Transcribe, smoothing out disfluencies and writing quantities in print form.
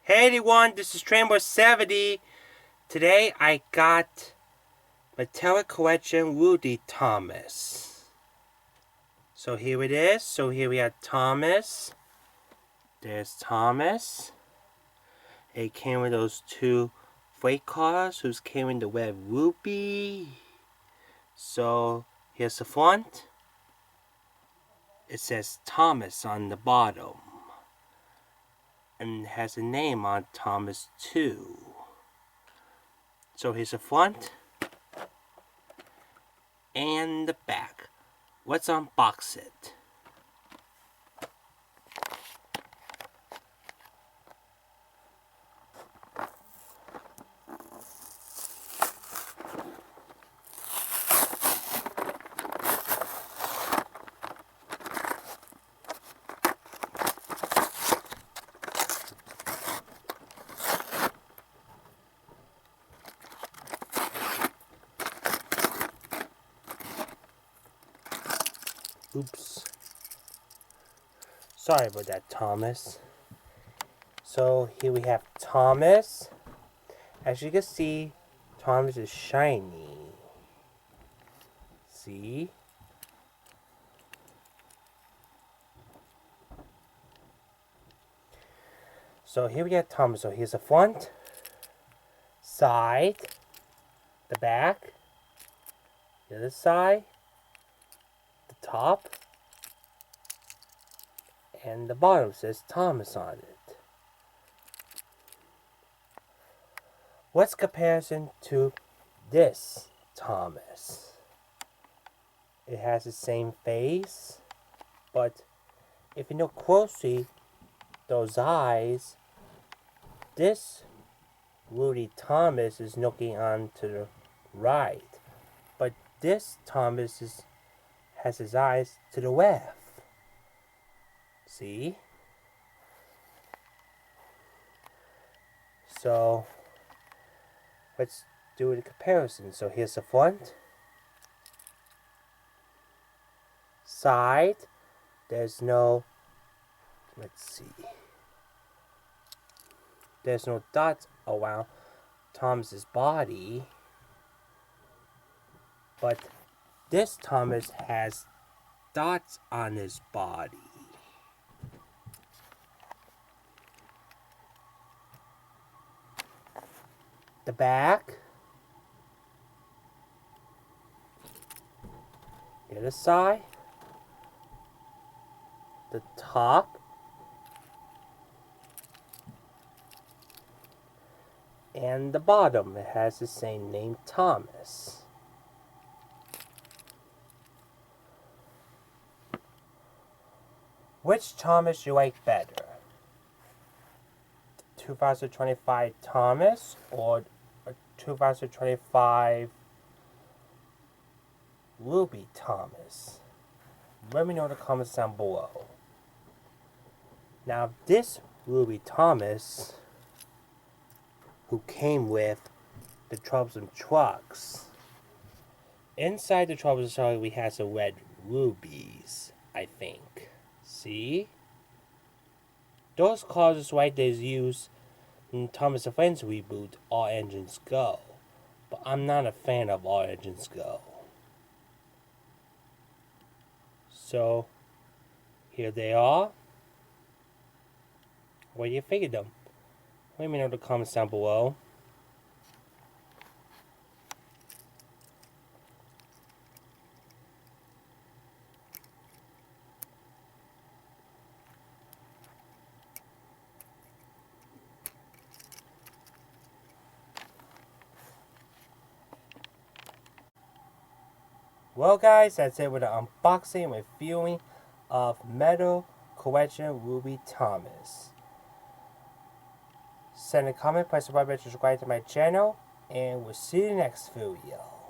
Hey everyone, this is Trainboy70. Today I got Mattel Collection Woody Thomas. So here it is. So here we have Thomas. There's Thomas. It came with those two freight cars who's carrying the red ruby. So here's the front. It says Thomas on the bottom. And it has a name on Thomas too. So here's the front and the back. Let's unbox it. Oops. Sorry about that, Thomas. So here we have Thomas. As you can see, Thomas is shiny. See? So here we have Thomas. So here's the front, side, the back, the other side, the top, and the bottom says Thomas on it. What's comparison to this Thomas? It has the same face, but if you look closely, those eyes, this Woody Thomas is looking on to the right, but this Thomas has his eyes to the left. See? So let's do the comparison. So here's the front, side. There's no, let's see, there's no dots around Thomas's body, but this Thomas has dots on his body. The back, the other side, the top, and the bottom. It has the same name, Thomas. Which Thomas you like better? 2025 Thomas or 2025 Ruby Thomas? Let me know in the comments down below. Now this Ruby Thomas, who came with the Troublesome Trucks, inside the Troublesome Trucks we have some red rubies, I think. See? Those cars is right they use in Thomas & Friends reboot, All Engines Go. But I'm not a fan of All Engines Go. So, here they are. What do you think of them? Let me know in the comments down below. Well guys, that's it with the unboxing and reviewing of Mattel Collection Ruby Thomas. Send a comment, press the button, subscribe to my channel, and we'll see you next video.